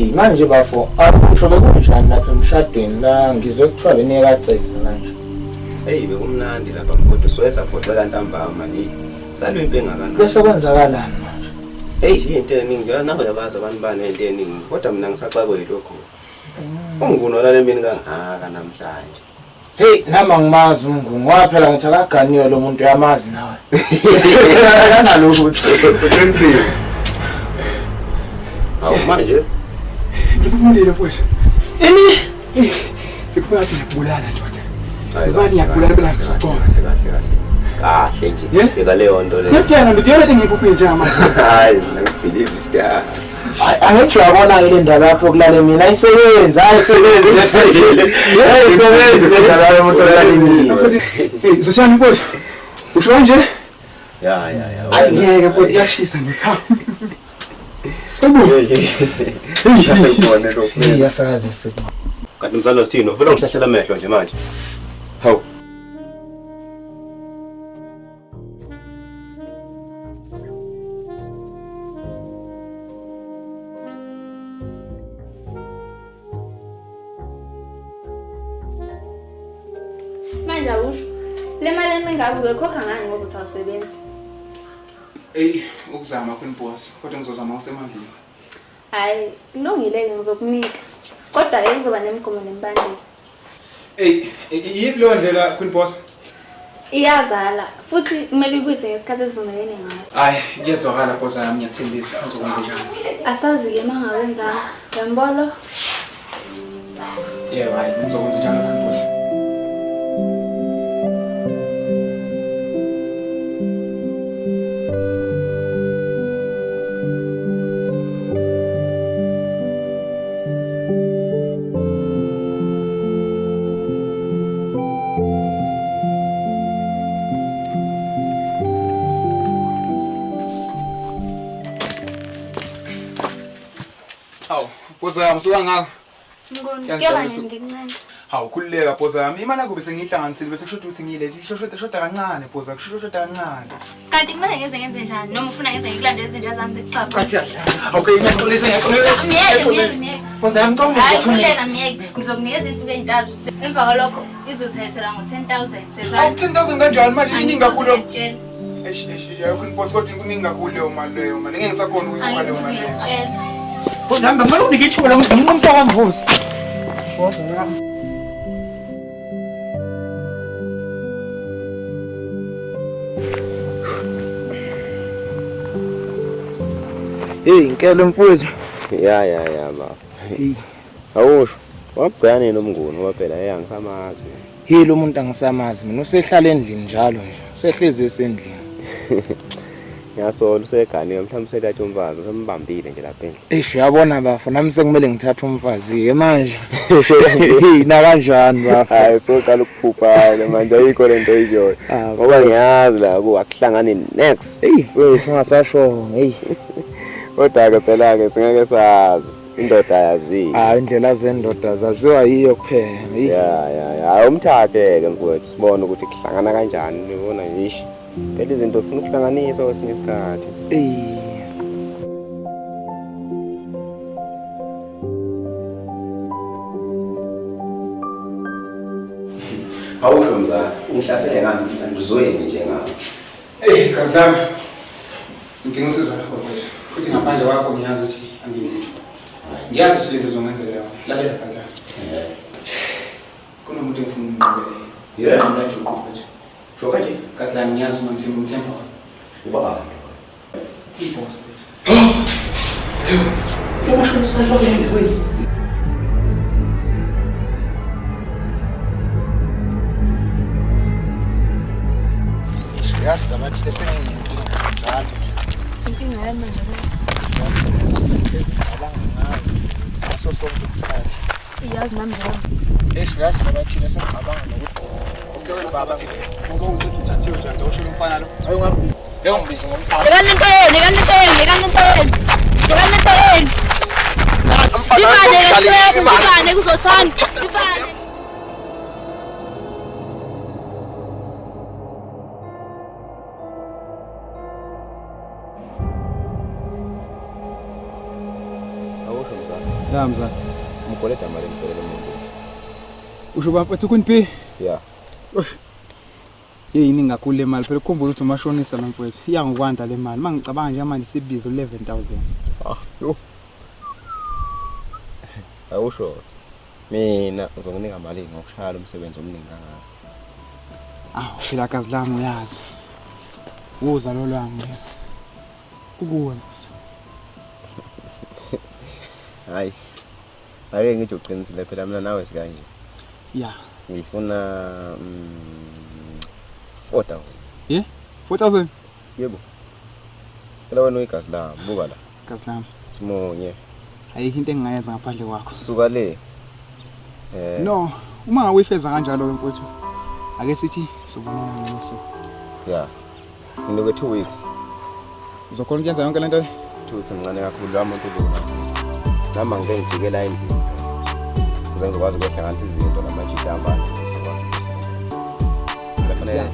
manje bafo akusho bekunjani lapha emshadweni la ngizokuthiwa benekaceza manje. Hey bekumnandi lapha mfowethu siwesa phoxa kantambama ni. Salwe impenge ngakana. Bese kwenzakalani manje? Hey into eningi nawe yabaza abantu bane into eningi kodwa mina ngisaxakwe yilokho. Unguno lale mina kangaka namhlanje. Hey nama ngimazi umngungu waphela ngithi akaganiwe lo muntu uyamazi nawe. Kanalokho uqinisile. Awu manje ngikubulele mfowethu. Ini ngikwazi ngibulala ndoda. Ngibani ngiyabulala bela ngisaqola. Kahle nje. Beka leyo nto le. Ngiyatshela ngidiyela ngikuphi nje manje. Hayi ngibelieve star. Angithi uyabona ke le ndaba yakho kulale mina ayisebenzi ayisebenzi umuntu olalini. Hey zoshani mfowethu. Usho nje? Ya. Ayingeke mfowethu yashisa nje. Ha. Ngiyasayibona lo. Ngiyasakaza sekuba. Kanti mzalo sithini uvela ngihlahlela amehlo nje manje. Hawu. Manje awusho le mali emingaka uzokhokha ngani ngoba uthasebenza? Hey ukuzama kwinboss kodwa ngizozama usemandleni. Hayi kulungile ngizokunika kodwa kuzoba nemigomo nemibandela. Hey yini lo ndlela kwinboss? Iyazala futhi kumele uyibuyise ngesikhathi esivumelene ngaso. Hayi ngiyezwakala boss yami ngiyathembisa uzokwenza njani. Asazi-ke mangawenza ngembolo. Yeah hayi ngizokwenza njani boss. Boza yami suka ngaka. Ngiyaba ngikuncane. Hawu khulileka boza yami imali yakho bese ngihlanganisile bese kusho ukuthi ngile shoda kancane boza kusho kancane. Kanti kumele ngenze njani noma ufuna ngenze ngikulandele izinto zami zekuxapha. Kathi okay ngiyaqolisa Miyeke. Boza yami ngicela Hayi khulileka miyeke ngizokunikeza insuku ezintathu emva kwalokho izothathela ngo-10,000. Awu 10,000 kanjani mali iningi kakhulu. Eish. Ayikho inboss kodwa kuningi kakhulu leyo mali leyo mali ngeke ngisakhona ukuyikhola leyo mali. Boza hamba manje unike ithuba ngomnqumsa kwamvuzi. Boza yami. Hey inkele mfowethu. Ya ma. Hey. Awusho wabhekane nomnguni waphela angisamazi. Hey lo muntu angisamazi mina usehlala endlini njalo nje. Usehlezi esendlini. Ngiyasola useganiwe mhlawumbe sedatha umfazi sembambile nje lapha endlini. Eish uyabona bafo nami sekumele ngithathe umfazi ke manje. Hey na kanjani bafo? Hayi soqala ukuphupha manje ayikho lento ijoy. Ngoba ngiyazi la akuhlangane next. Hey wethu ungasasho hey. Kodwa ke phela ke singeke sazi indoda yazi. Indlela zendoda zaziwa yiyo kuphela. Ya umthathe ke mfowethu sibone ukuthi kuhlangana kanjani ubona ngisho. Phela izinto ufuna ukuhlanganisa kwesinye isikhathi. Awusho mzala ngihlasele ngami mhlawumbe uzoyeni nje ngawo. Kazi lami. Ngidinga usizo lakho mfowethu. Futhi ngaphandle kwakho ngiyazi ukuthi angiyisho. Ngiyazi ukuthi lento uzongenzela yona. Lalela kazi lami. Kunomuntu engifuna umqhubele. Yeah. Ngiyathi uqhubele. Shoka nje Kazi lami ngiyazi ukuthi ngimthemba. ubaba. Iboss. Ubasho usajwa ngene wena. Yazi abathi lesenginenkinga njalo. Inkinga yami manje. Abanga ngayo. Aso sonke isikhathi. Iyazi nami njalo. Eish yazi abathi lesengicabanga nokuthi Okay baba. Ngoba ukuthi uthathiwe nje nje usho umfana lo. ayo ngaphi. Leyo ngibiza ngomfana. Lekanentweni. Sibane kuzothanda. Sibane. Awusho mzala. Ya mzala. Mkoleta mali mkoleta umuntu. Usho bafethu kuniphi? Yeah. Yini ngakhulu le mali phela ukukhumbula ukuthi umashonisa lo mfowethu. Iyangikwanda le mali. Mangicabanga nje manje sibizo 11,000. Yo. Awusho. Mina ngizonginika imali ngokushaya umsebenzi omningi kangaka. Phela kazi lami uyazi. Uza lo lwami. Kukuwena. Hayi. Ake ngithi uqinisile phela mina nawe sikanje. Yeah. Ngifuna 4,000. Yeah? 4,000? Yebo. Phela wena uyigazi lami, buka la. Kazi lami. Simonye. Ayikho into engingayenza ngaphandle kwakho. Suka le. No, uma ngawifeza kanjalo mfowethu. Ake sithi sobonana ngosuku. Yeah. Nginike 2 weeks. Uzokhona ukuyenza yonke lento? 2 weeks mncane kakhulu lamuntu lona. Nami ngeke ngijikela endlini. Ngizokwazi ukwenza ngathi izinto namanje idambane sikwazi ukusebenza. Kufanele.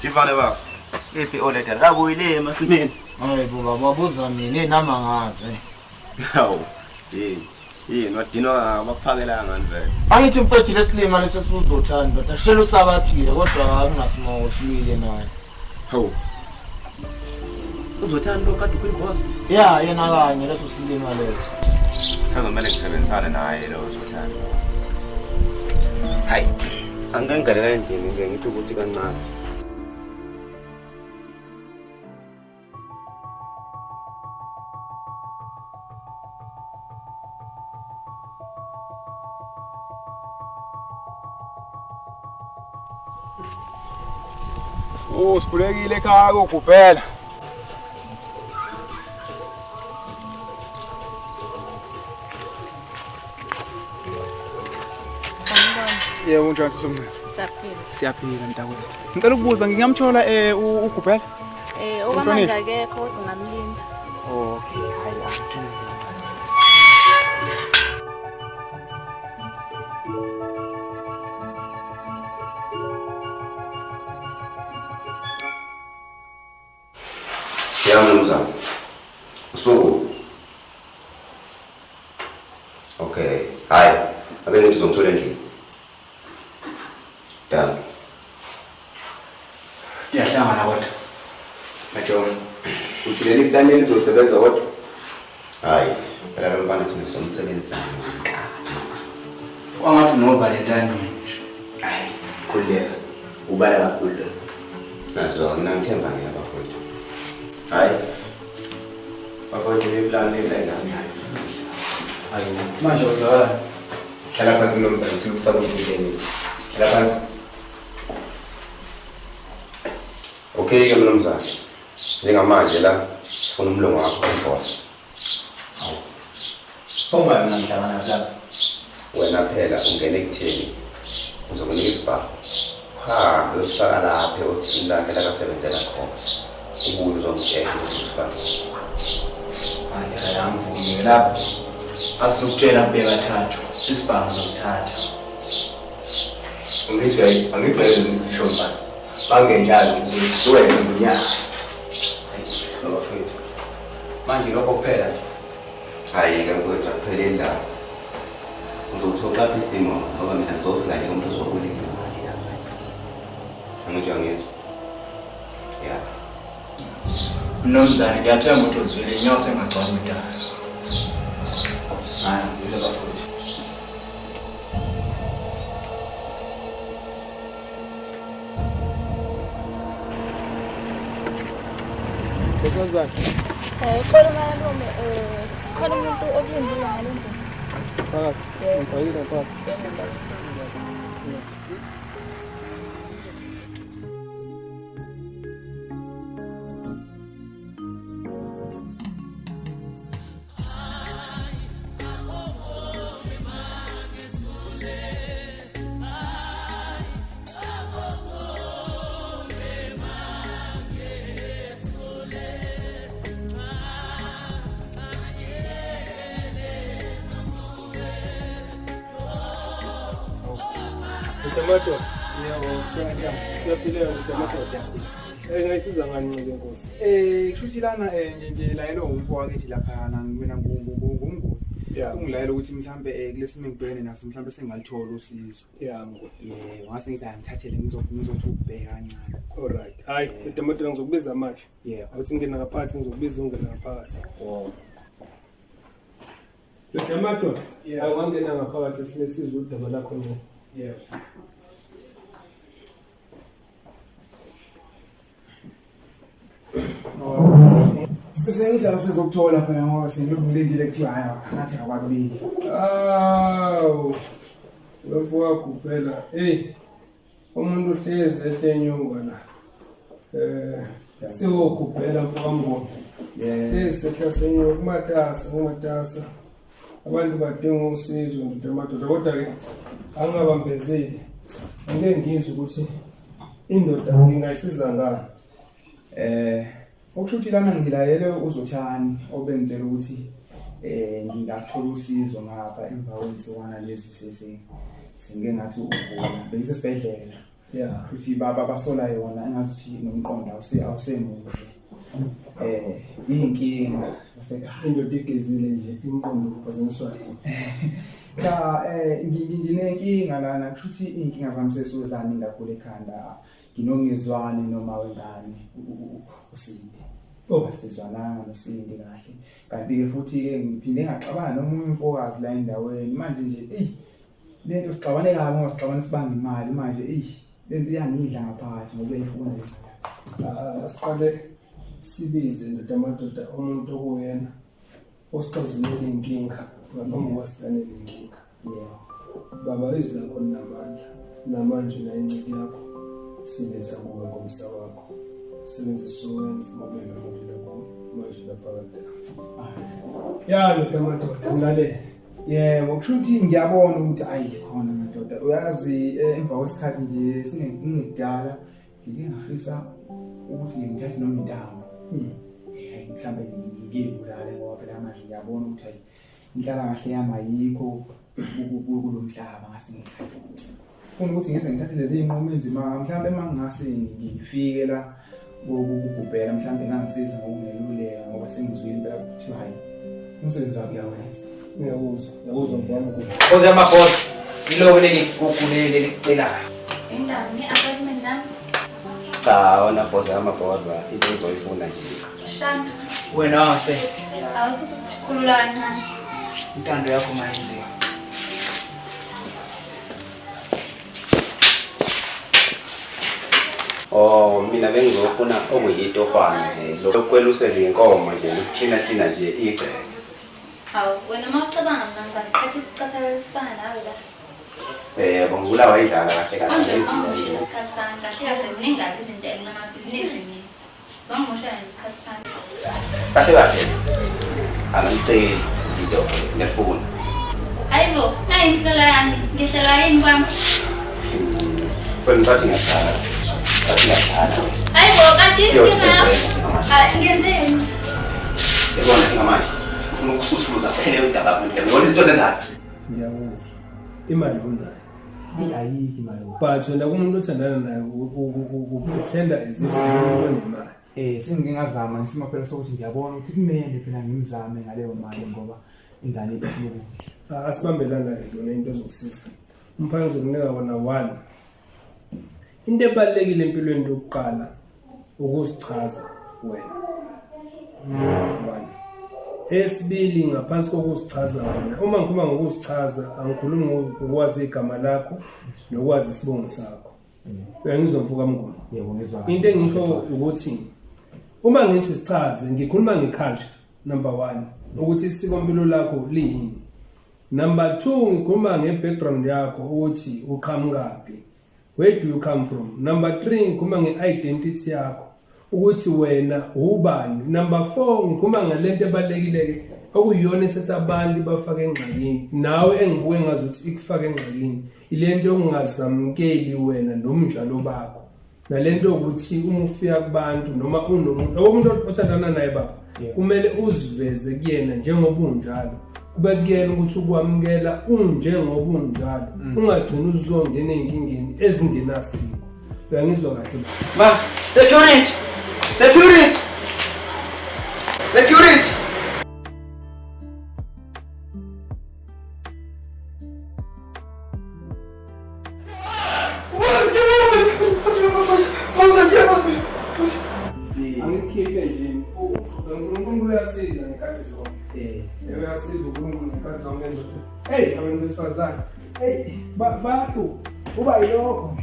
Jivane baba. Iphi oleta kabuyile emasimini. Hayi baba babuza mina nama ngaze. Hawu. Yini wadinwa abaphakela ngani vele. Angithi mfethu lesilima lesisuzothanda but ashela usabathile kodwa akungasimoko shiyile naye. Hawu. Uzothanda lo kade kuyiboss. Yeah, yena kanye leso silima leso. Kuzomela ngisebenzisane naye lo uzothanda. Hayi. Angangalela endini ngithi ukuthi kancane. Sibulekile ekhaya kokuphela. Yebo unjani somncane? Siyaphila mntakwethu. Ngicela ukubuza ngingamthola uGubhela? Okamanje akekho kodwa ngamlinda. Okay, hayi la. Mzangu. So. Okay. Hayi. Ake ngithi uzongithola endlini. Da. Yahlangana kodwa. Majo. Uthileli plan elizosebenza kodwa. Hayi. Phela lo mfana thina somsebenzi. Wangathi no Valentine nje. Hayi. Khuleka. Ubala kakhulu. Nazo ngithemba ngiyabafowethu. Hayi. Bafowethu beplan ngani. Hayi. Manje udala. Hlala phansi nomzali sikusaba izindeni. Hlala phansi. Okay ke nomzali. Njengamanje la sifuna umlungu wakho boss. Uma mina ngihlangana lapha. Wena phela ungene ekutheni. Uzokunika isibhamu. Usifaka lapha othilakhe la kasebenzela khona. Ubuye uzongitshela ukuthi usifaka. Hayi ayangivumi lapha. Asukutshela mbeka 3 isibhamu sosithatha. Ungizwe angicela ngizisho manje. Bangenjalo uzowenza imbunyana. Bafowethu. Manje lokho kuphela. Hayi ke mfowethu akupheleli la. Uzothola lapha isimo ngoba mina ngizofika nje umuntu ozokunika imali lapha. Angitsho ngizwe. Yeah. Mnomzane ngiyathemba ukuthi uzwile inyosi engagcwali udala. Hayi, ngizwe bafowethu. Besazana. Khona malume khona umuntu okulindile ngalendlela. Phakathi. Ngifayile phakathi. Tomato. Yebo, kanjani? Uyaphila Tomato siyaphila. Ngayisiza ngani ncike Nkosi? Kushuthi lana ngilayelwe umfo wakithi lapha mina ngumnguni. Ungilayela ukuthi mhlambe kulesimo engibhekene naso mhlambe sengalithola usizo. Ngase ngithi ngithathele ngizothi ukubheka kancane. Alright. Hayi, Tomato ngizokubiza manje. Awuthi ngena ngaphakathi ngizokubiza ungena ngaphakathi. Tomato. Awungena ngaphakathi sizwe udaba lakho ngco. Sisengithi asizokuthola phela ngoba sengilindile kuthiwa hayi ngathi akwabili. Wefuka kuphela. Umuntu uhlezi ehlenyunga la. Siyokubhela mfuka mngoni. Sesehla senyuka kumatasa. Abantu badinga usizo ndomadoda kodwa ke angabambezeli. Ngeke ngizwe ukuthi indoda ngingayisiza ngani. Okushuthi lana ngilayele uzothani obengitshela ukuthi ngingathola usizo ngapha embaweni siwana lezi singeke ngathi ukuvula bengisesibhedlela futhi baba basola yona engathi nomqondo awusemuhle inkinga zasekhaya indoda igezile nje imqondo uphazanyiswa cha nginenkinga lana kushuthi inkinga zami sesuzani ngakhulu ekhanda nginongezwani noma wengane usinde asizwananga nosindi kahle kanti ke futhi ke ngiphinde ngaxabana nomunye umfokazi la endaweni manje nje lento sixabane kabi ngoba sixabane sibanga imali manje lento iyangidla ngaphakathi ngoba ifuna inceda asiqale sibize ndomadoda umuntu okuyena osicazimela inkinga ngaphambi kwasidanela inkinga baba izwi lakho linamandla namanje na incwadi yakho siletha kuwe ngomsa wakho sebenzisa uwenza mobile module kuwe manje laphakade ndomadoda ngale ngokushuthi ngiyabona ukuthi ayi khona madoda uyazi emva kwesikhathi nje singekudala ngike ngafisa ukuthi ngithathe noma intambo mhlambe ngiyibulale ngoba phela manje ngiyabona ukuthi ayi inhlala kahle yami ayikho kulomhlaba ngase ngithathe ufuna ukuthi ngize ngithathe lezi zinqumo enzima mhlambe mangase ngifike la ukubhubhela mhlambe ngangisiza ngokungeluleka ngoba sengizwile phela ukuthi hayi umsebenzi wakhe uyawenza ngiyakuzwa ngiyami Khosi amabhola yilo leli kukulele licelayo Indawo ni-apartment nami. Cha wona boss amabhoza into uzoyifuna nje. Shanda. wena wase Awuthi kusikhulula kancane. intando yakho mayenziwa Mina bengizofuna okuyitofana nje lokwelusela inkomo nje ukuthina nje igceke. Hawu, wena mawucabanga mina ngikhathi isicathulo esifana nawe la. Bongibulawa idlala kahle kahle ngezinto. Kahle ziningabi izinto elinamabhizinisi nini. Zongomoshana nesikhathi sami. Kahle. Angiceli into ngiyafuna. Hayibo, nayi imhlola yami. Ngihlelwa yini kwami? Kwenzathi ngiyadala. Hayibo, kanti inkinga yakho. Ngenzeni? Yabona ngamanje. Ufuna ukususuluza phela udaba lapho nje. Ngibona izinto zenzayo. ngiyakuzwa imali unayo ayikho imali but wena kumuntu othandana naye upretenda as if umuntu onemali sengingazama ngisima phela sokuthi ngiyabona ukuthi kumele phela ngimzame ngaleyo mali ngoba ingane ifuna ukudla asibambelana yona into ezokusiza umphakathi uzokunika wona 1 into ebalekile empilweni yokuqala ukuzichaza wena 1 esibili ngaphansi kokuzichaza wena uma ngikhuluma ngokuzichaza angikhulumi ngokwazi igama lakho nokwazi isibongo sakho uyangizomfuka mnguni yebo ngizwa into engisho ukuthi uma ngithi sichaze ngikhuluma ngeculture number 1 ukuthi isikompilo lakho liyini number 2 ngikhuluma ngebackground yakho ukuthi uqhamukaphi where do you come from number 3 ngikhuluma ngeidentity yakho ukuthi wena ubani number 4 ngikhuluma ngalento ebalekile okuyiyona ethatha abantu bafake engxakini nawe engibuke ngazi ukuthi ikufake engxakini ilento ongazamkeli wena nomnjalo bakho nalento ukuthi uma ufika kubantu noma unomuntu othandana naye baba kumele uziveze kuyena njengoba unjalo ubekuyena ukuthi ukwamukela unjengoba unjalo ungagcina uzongena ezinkingeni ezingenasidingo. Uyangizwa kahle? Ma, security. Security. Security. Angikhiphe nje. uNkulunkulu uyasiza ngekhathi zonke. Uyasiza uNkulunkulu ngekhathi zonke. Hey, abantu besifazane. Hey, bantu uba yilokho.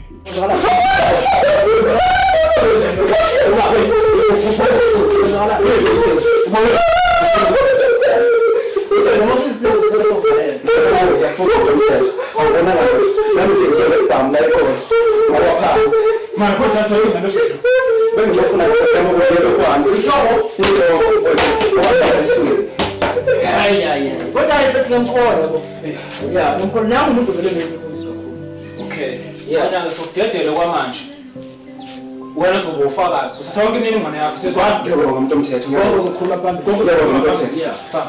Wena sokudedela kwamanje. Wena uzoba ufakazi. Uthatha yonke imininingwane yakho sezwana. Ngeke ngomuntu omthetho. Konke uzokhuluma phambi. Konke Ngeke ngomuntu omthetho. Yeah, sawa.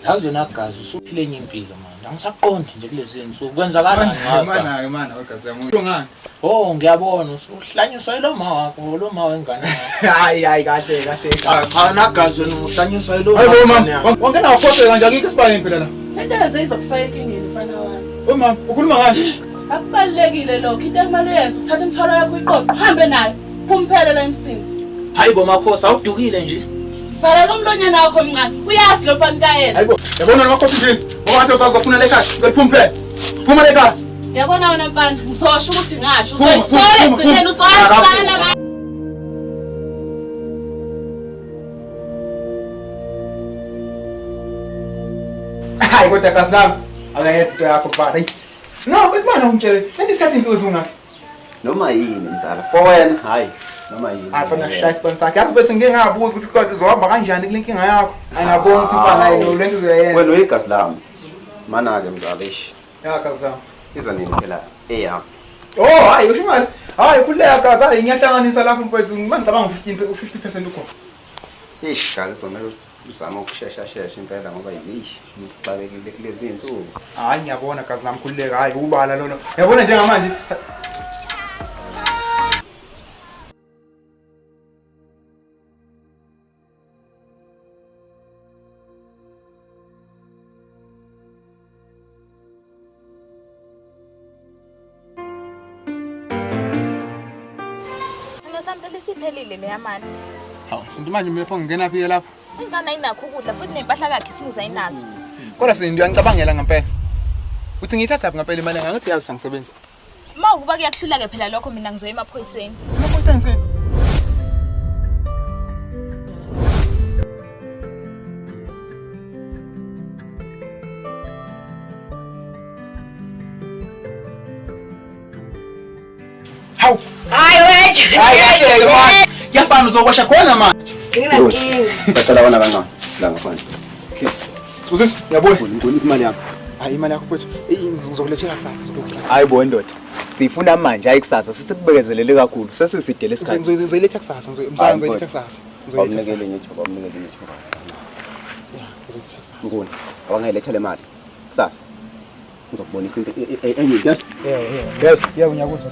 Yazi yona gazi usuphile enye impilo manje. Angisaqondi nje kulezi insuku kwenzakalani ngapha. Mana wagazi yami. Ngani? Oh ngiyabona uhlanyiswa lo ma wakho lo ma wengane yakho. Hayi kahle. Cha nagazi wena uhlanyiswa lo ma. Hayi mama, wangena wakhothe kanje akike sibane impela la. Into yenze izokufaka enkingeni mfana wami. Mama, ukhuluma ngani? Akubalekile lokho. Into ekumele uyenze ukuthatha imithwalo yakho uyiqoqe, uhambe nayo. Phumphele la emsini. Hayibo makhosi awudukile nje. Vala lo mlonyana wakho omncane. Uyazi lo mfana kayena. Hayibo, yabona lo makhosi nje. Ngoba usazofuna le ekhaya, ngeliphumphele. Phuma le ekhaya. Yabona wena mfana, ngizosho ukuthi ngasho. Uzoyisola egcineni uzoyisala. Hayi kodwa kasilami. Akayenzi into yakho baba. No, besibana ungitshele. Sengithatha insuku ezingakho. Noma yini mzala. For wena hayi. Noma yini. Hayi khona shaya sponsor sakhe. Yazi bese ngeke ngabuza ukuthi kodwa uzohamba kanjani kule nkinga yakho. Ayingabona ukuthi mfana yini lo lento uzoyenza. Wena uyigazi lami. Mana ke mzala ish. Ya kasilami. Iza nini phela? Eya. Oh, hayi usho imali. Hayi kuleya gazi hayi ngiyahlanganisa lapho mfowethu. Mangicabanga 50% ukhona. Ish gazi zona uzama ukushesha impela ngoba yish ngixabekile kulezi insuku. Hayi ngiyabona gazi lami khulileka hayi ubala lona. Yabona njengamanje Samtele siphelile le yamani. hawu sinto manje mepho ngingena phi lapha. Ingane ayinakho ukudla futhi nempahla yakhe isimuza ayinazo. Kodwa sinto ngiyangicabangela ngempela. Uthi ngiyithatha ngempela imali ngathi yazi sangisebenza. Uma ukuba kuyakuhlula ke phela lokho mina ngizoya emaphoyiseni. Emaphoyiseni. Hawu. Hayi wethu. Hayi manje. Yafana uzokwasha khona manje. Nginankingi. Bacela wona kancane. La ngaphandle. Usisi, uyabona? Ngifuna imali yakho. Hayi imali yakho mfowethu. Ngizokulethela kusasa. Hayi bo ndoda. Sifuna manje hayi kusasa sesikubekezelele kakhulu. Sesisidele isikhathi. Ngizoyiletha kusasa. Ngizoyiletha kusasa. Awumnikele nje thoba, awumnikele nje thoba. Ngoni. Awangayiletha le mali. Kusasa. Ngizokubonisa into enye yes. Yes, ngiyakuzwa.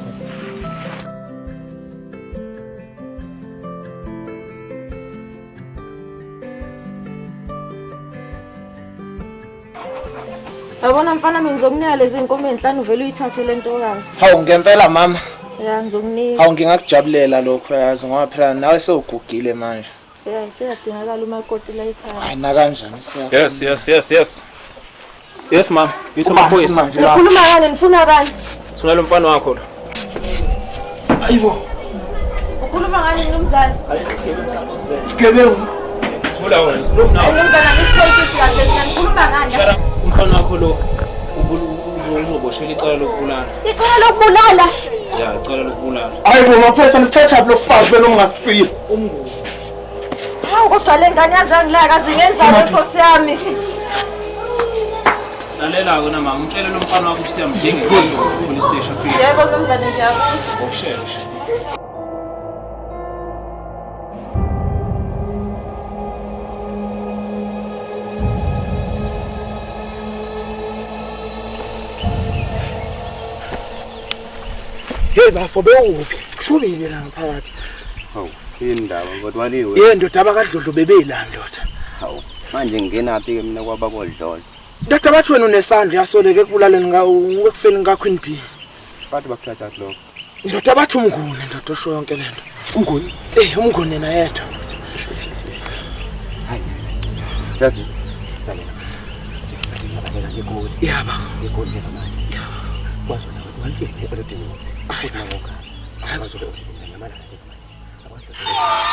Yabona mfana mina ngizokunika lezi inkomo ezinhlanu vele uyithathe le ntokazi. Hawu ngempela mama. Ya ngizokunika. Hawu ngingakujabulela lokho yazi ngoba phela nawe sewugugile manje. Ya siyadingakala umakoti la ekhaya. Hayi na kanjani siya. Yes ma'am. Yisemaphoyisa nje la. Ukhuluma ngani nifuna bani? Sona lo mfana wakho la. Ayibo. Ukhuluma ngani mnumzane? Sigebengu. Thula wena. Sikhuluma nawe. Mnumzane ngikholisi kahle mina ngikhuluma ngani? Umfana wakho lo uzoboshela icala lokubulala. Icala lokubulala. Ya, icala lokubulala. Hayibo maphoyisa nithatha lo fazi lo ngasiya. Hawu Hawu kodwa le ngane yazangilaka zingenza inkosi yami. Lalela-ke na mama, ngitshele lo mfana wakho siyamdinga police station afike. Yebo mnumzane ngiyakuzwa. Ngokushesha. Hey bafo bewuphi? Kushubile la ngaphakathi. Hawu, indaba kodwa liwe. Yendoda abakadlodlo bebeyila ndoda. Hawu, manje ngingenaphi ke mina kwabakodlolo. Ndoda bathi wena unesandla yasoleke ekubulaleni ngekufeni ngaQueen B. Bathi bakuthatha lokho. Ndoda bathi umnguni ndoda osho yonke lento. Umnguni? Umnguni na yedwa. Hayi. Yazi. Yaba, ngikho nje manje. Yaba. Kwazi wena walithini ebelodini. Futhi nangokazi. Akusobe ulimala nje manje. Akwahlo.